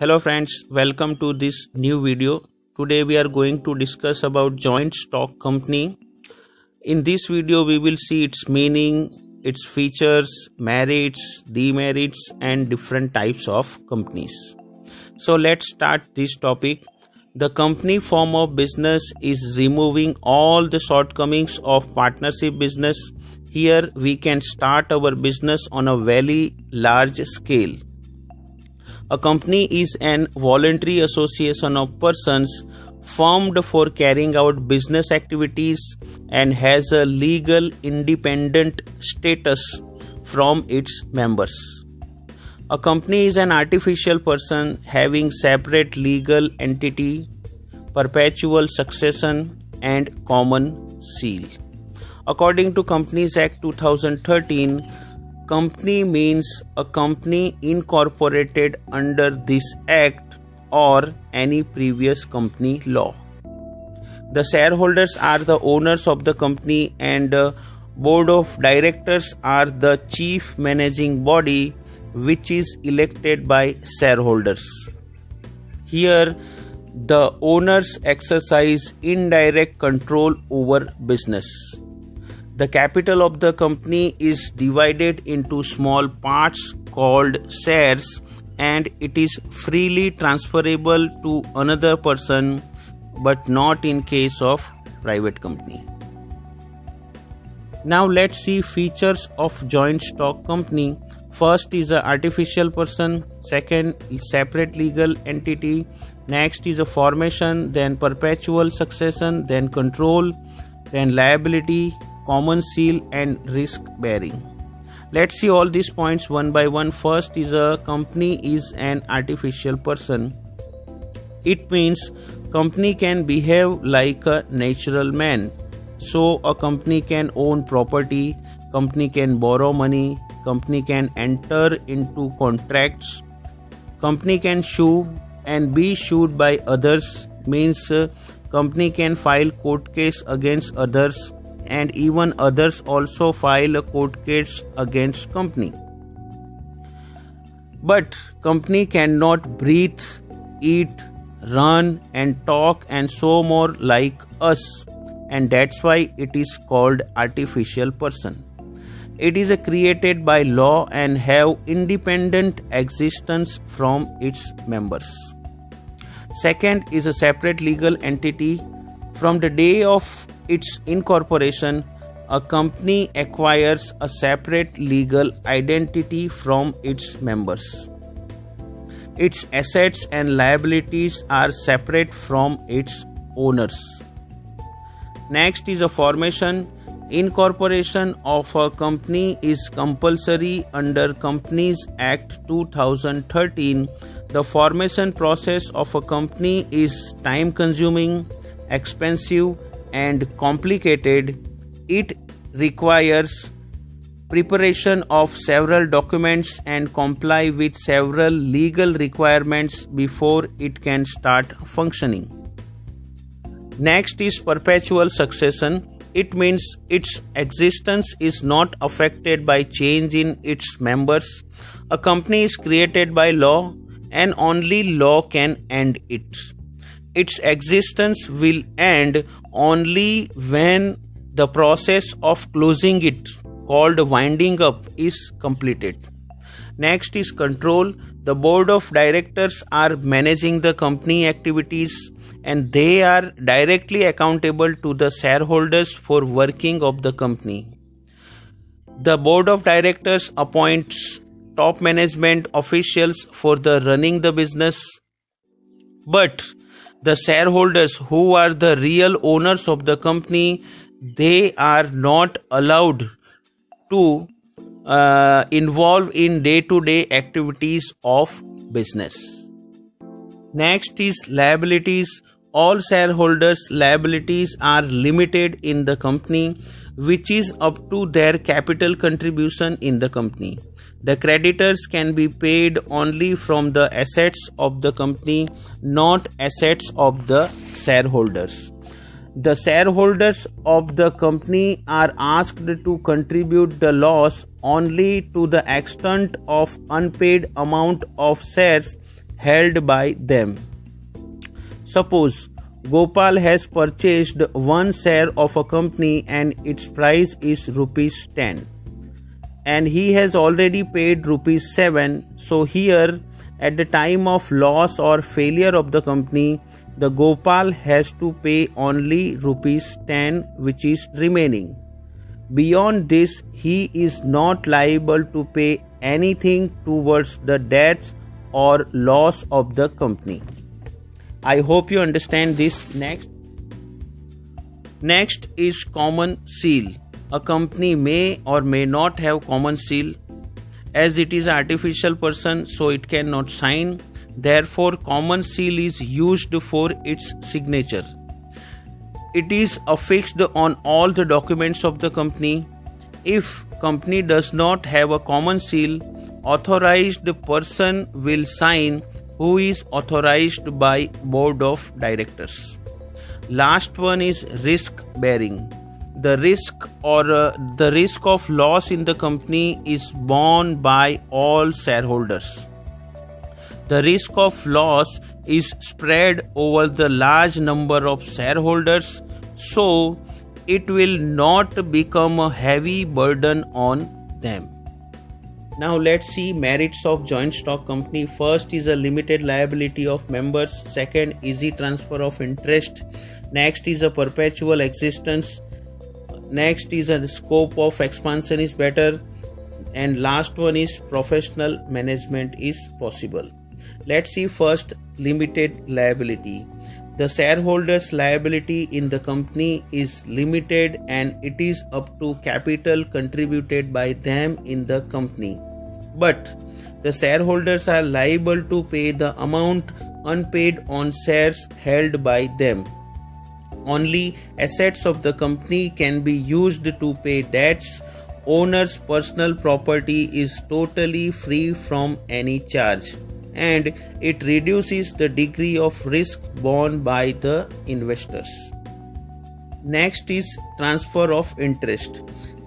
Hello friends, welcome to this new video. Today we are going to discuss about joint stock company. In this video we will see its meaning, its features, merits, demerits and different types of companies. So let's start this topic. The company form of business is removing all the shortcomings of partnership business. Here we can start our business on a very large scale. A company is an voluntary association of persons formed for carrying out business activities and has a legal independent status from its members. A company is an artificial person having separate legal entity, perpetual succession and common seal. According to Companies Act 2013, company means a company incorporated under this act or any previous company law. The shareholders are the owners of the company and board of directors are the chief managing body which is elected by shareholders. Here the owners exercise indirect control over business. The capital of the company is divided into small parts called shares and it is freely transferable to another person but not in case of private company. Now let's see features of joint stock company. First is a artificial person, second separate legal entity, next is a formation, then perpetual succession, then control, then liability, common seal and risk bearing. Let's see all these points one by one. First is a company is an artificial person. It means company can behave like a natural man. So a company can own property, company can borrow money, company can enter into contracts, company can sue and be sued by others, means company can file court case against others and even others also file a court case against company. But company cannot breathe, eat, run and talk and so more like us, and that's why it is called artificial person. It is created by law and have independent existence from its members. Second is a separate legal entity. From the day of its incorporation, a company acquires a separate legal identity from its members. Its assets and liabilities are separate from its owners. Next is a formation. Incorporation of a company is compulsory under Companies Act 2013. The formation process of a company is time consuming, expensive and complicated. It requires preparation of several documents and comply with several legal requirements before it can start functioning. Next is perpetual succession. It means its existence is not affected by change in its members. A company is created by law and only law can end it. Its existence will end only when the process of closing it, called winding up, is completed. Next is control. The board of directors are managing the company activities and they are directly accountable to the shareholders for working of the company. The board of directors appoints top management officials for the running the business, but the shareholders who are the real owners of the company, they are not allowed to involve in day-to-day activities of business. Next is liabilities. All shareholders' liabilities are limited in the company, which is up to their capital contribution in the company. The creditors can be paid only from the assets of the company, not assets of the shareholders. The shareholders of the company are asked to contribute the loss only to the extent of unpaid amount of shares held by them. Suppose Gopal has purchased one share of a company and its price is rupees 10 and he has already paid rupees 7. So here at the time of loss or failure of the company, the Gopal has to pay only rupees 10 which is remaining. Beyond this, he is not liable to pay anything towards the debts or loss of the company. I hope you understand this. Next is common seal. A company may or may not have common seal. As it is an artificial person, so it cannot sign. Therefore, common seal is used for its signature. It is affixed on all the documents of the company. If company does not have a common seal, authorized person will sign who is authorized by board of directors. Last one is risk bearing. The risk of loss in the company is borne by all shareholders. The risk of loss is spread over the large number of shareholders, so it will not become a heavy burden on them. Now let's see merits of joint stock company. First is a limited liability of members. Second, easy transfer of interest. Next is a perpetual existence. Next is a scope of expansion is better. And last one is professional management is possible. Let's see first limited liability. The shareholders' liability in the company is limited and it is up to capital contributed by them in the company. But the shareholders are liable to pay the amount unpaid on shares held by them. Only assets of the company can be used to pay debts. Owner's personal property is totally free from any charge, and it reduces the degree of risk borne by the investors. Next is transfer of interest.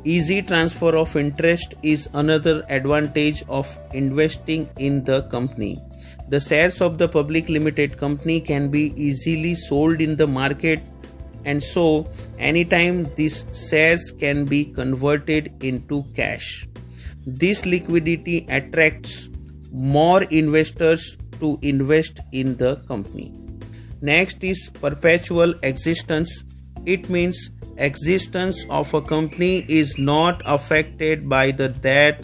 Easy transfer of interest is another advantage of investing in the company. The shares of the public limited company can be easily sold in the market, and so anytime these shares can be converted into cash. This liquidity attracts more investors to invest in the company. Next is perpetual existence. It means existence of a company is not affected by the death,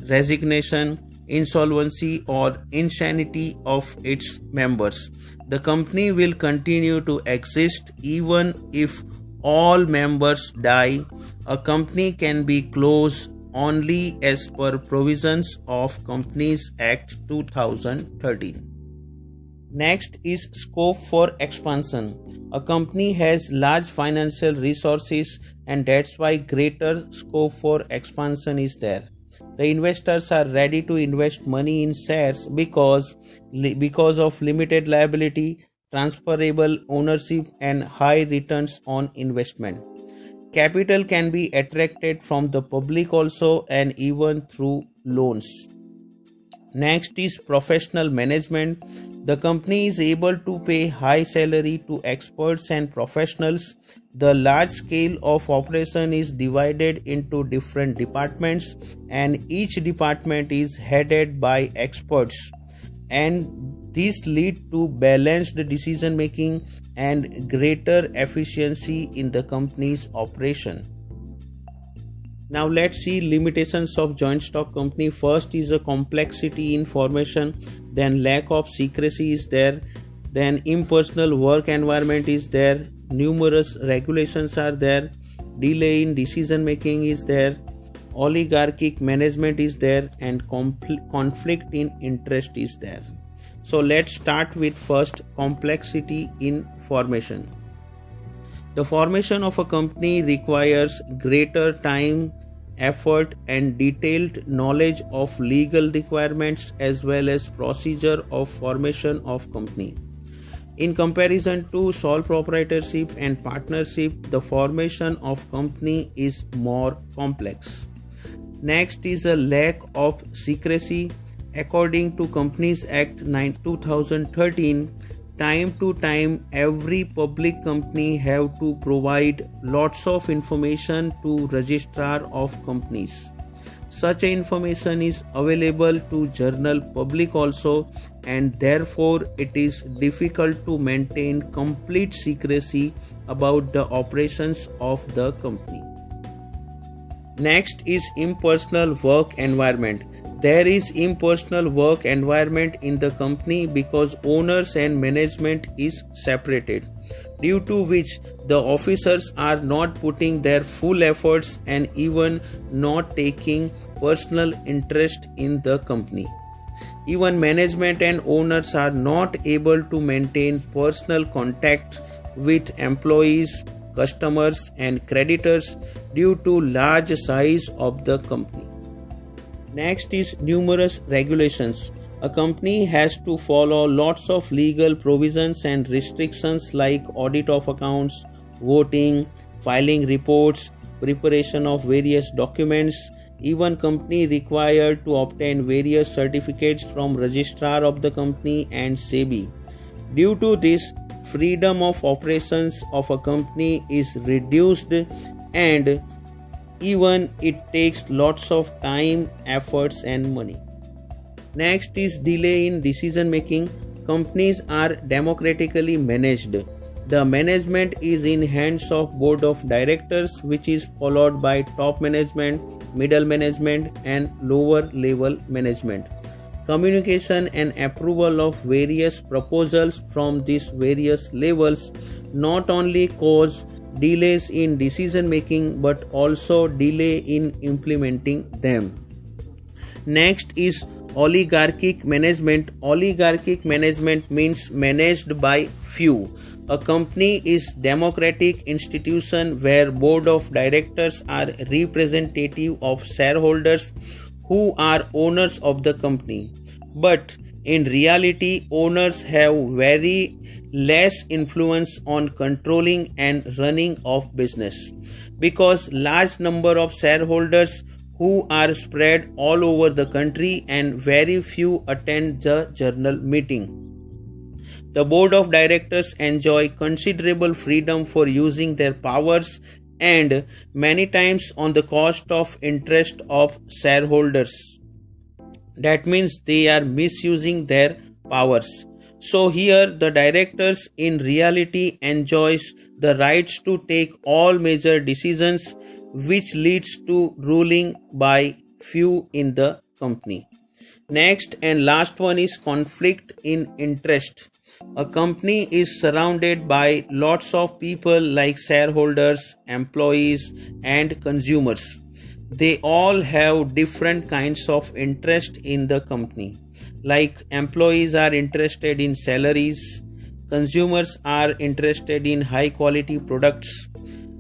resignation, insolvency or insanity of its members. The company will continue to exist even if all members die. A company can be closed only as per provisions of Companies Act 2013. Next is scope for expansion. A company has large financial resources and that's why greater scope for expansion is there. The investors are ready to invest money in shares because of limited liability, transferable ownership and high returns on investment. Capital can be attracted from the public also and even through loans. Next is professional management. The company is able to pay high salary to experts and professionals. The large scale of operation is divided into different departments and each department is headed by experts, and this lead to balanced decision making and greater efficiency in the company's operation. Now let's see limitations of joint stock company. First is a complexity in formation, then lack of secrecy is there, then impersonal work environment is there, numerous regulations are there, delay in decision making is there, oligarchic management is there, and conflict in interest is there. So let's start with first complexity in formation. The formation of a company requires greater time, effort and detailed knowledge of legal requirements as well as procedure of formation of company. In comparison to sole proprietorship and partnership, the formation of company is more complex. Next is a lack of secrecy. according to Companies Act 2013, time to time every public company have to provide lots of information to Registrar of Companies. Such information is available to general public also, and therefore it is difficult to maintain complete secrecy about the operations of the company. Next is impersonal work environment. There is impersonal work environment in the company because owners and management is separated, due to which the officers are not putting their full efforts and even not taking personal interest in the company. Even management and owners are not able to maintain personal contact with employees, customers and creditors due to large size of the company. Next is numerous regulations. A company has to follow lots of legal provisions and restrictions like audit of accounts, voting, filing reports, preparation of various documents. Even company required to obtain various certificates from Registrar of the Company and SEBI. Due to this, freedom of operations of a company is reduced, and even it takes lots of time, efforts and money. Next is delay in decision making. Companies are democratically managed. The management is in hands of board of directors, which is followed by top management, middle management and lower level management. Communication and approval of various proposals from these various levels not only cause delays in decision making but also delay in implementing them. Next is oligarchic management. Oligarchic management means managed by few. A company is democratic institution where board of directors are representative of shareholders who are owners of the company. But in reality, owners have very less influence on controlling and running of business because large number of shareholders who are spread all over the country and very few attend the general meeting. The board of directors enjoy considerable freedom for using their powers and many times on the cost of interest of shareholders. That means they are misusing their powers. So here the directors in reality enjoys the rights to take all major decisions, which leads to ruling by few in the company. Next and last one is conflict in interest. A company is surrounded by lots of people like shareholders, employees and consumers. They all have different kinds of interest in the company. Like employees are interested in salaries, consumers are interested in high quality products,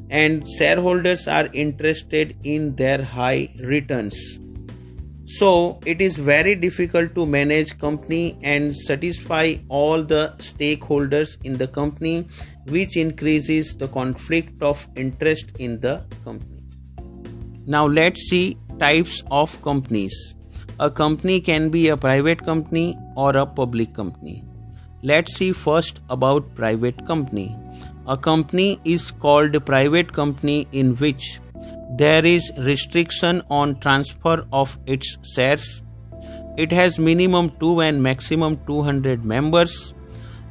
and shareholders are interested in their high returns. So it is very difficult to manage company and satisfy all the stakeholders in the company, which increases the conflict of interest in the company. Now let's see types of companies. A company can be a private company or a public company. Let's see first about private company. A company is called a private company in which there is restriction on transfer of its shares. It has minimum 2 and maximum 200 members,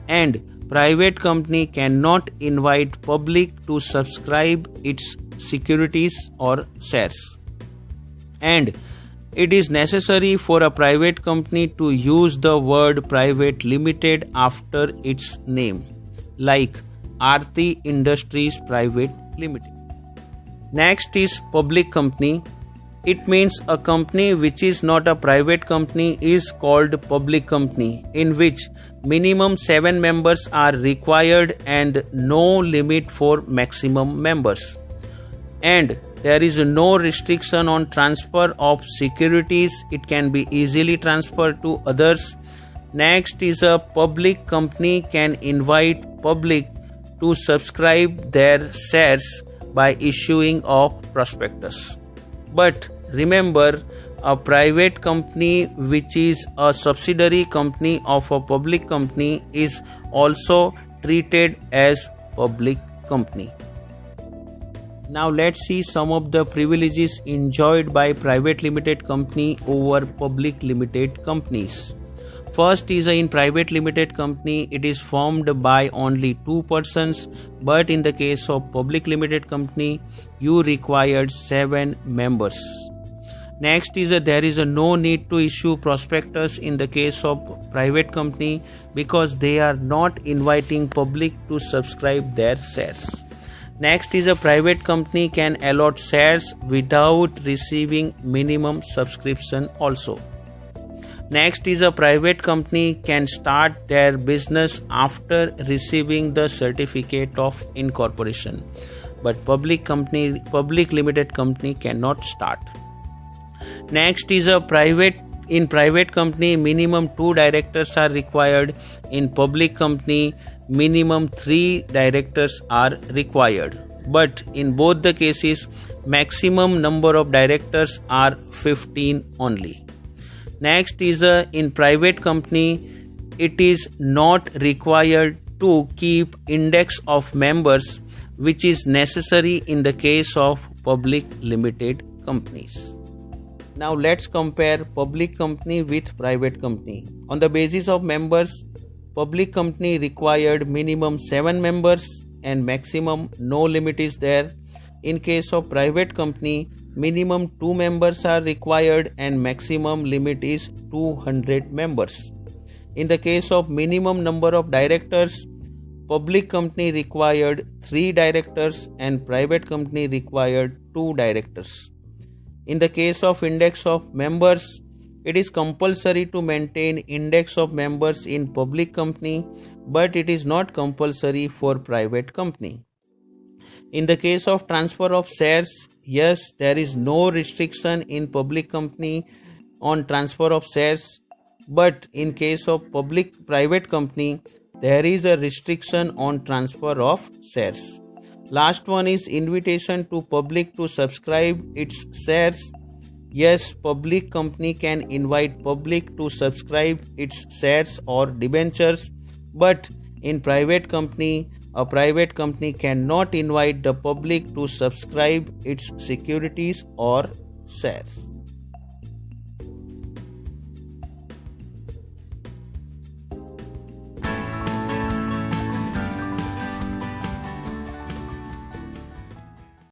and private company cannot invite public to subscribe its securities or shares. And it is necessary for a private company to use the word private limited after its name, like Aarti Industries Private Limited. Next is public company. It means a company which is not a private company is called public company, in which minimum 7 members are required and no limit for maximum members. And there is no restriction on transfer of securities. It can be easily transferred to others. Next is a public company can invite public to subscribe their shares by issuing of prospectus. But remember, A private company which is a subsidiary company of a public company is also treated as public company. Now let's see some of the privileges enjoyed by private limited company over public limited companies. First is in private limited company, it is formed by only 2 persons, but in the case of public limited company, you required 7 members. Next is there is no need to issue prospectus in the case of private company because they are not inviting public to subscribe their shares. Next is a private company can allot shares without receiving minimum subscription also. Next is a private company can start their business after receiving the certificate of incorporation, but public limited company cannot start. Next is a private company minimum 2 directors are required. In public company minimum 3 directors are required, but in both the cases maximum number of directors are 15 only. Next is in private company, it is not required to keep index of members, which is necessary in the case of public limited companies. Now let's compare public company with private company. On the basis of members, public company required minimum 7 members and maximum no limit is there. In case of private company, minimum 2 members are required and maximum limit is 200 members. In the case of minimum number of directors, public company required 3 directors and private company required 2 directors. In the case of index of members, it is compulsory to maintain index of members in public company, but it is not compulsory for private company. In the case of transfer of shares, yes, there is no restriction in public company on transfer of shares, but in case of private company, there is a restriction on transfer of shares. Last one is invitation to public to subscribe its shares. Yes, public company can invite public to subscribe its shares or debentures, but in private company, a private company cannot invite the public to subscribe its securities or shares.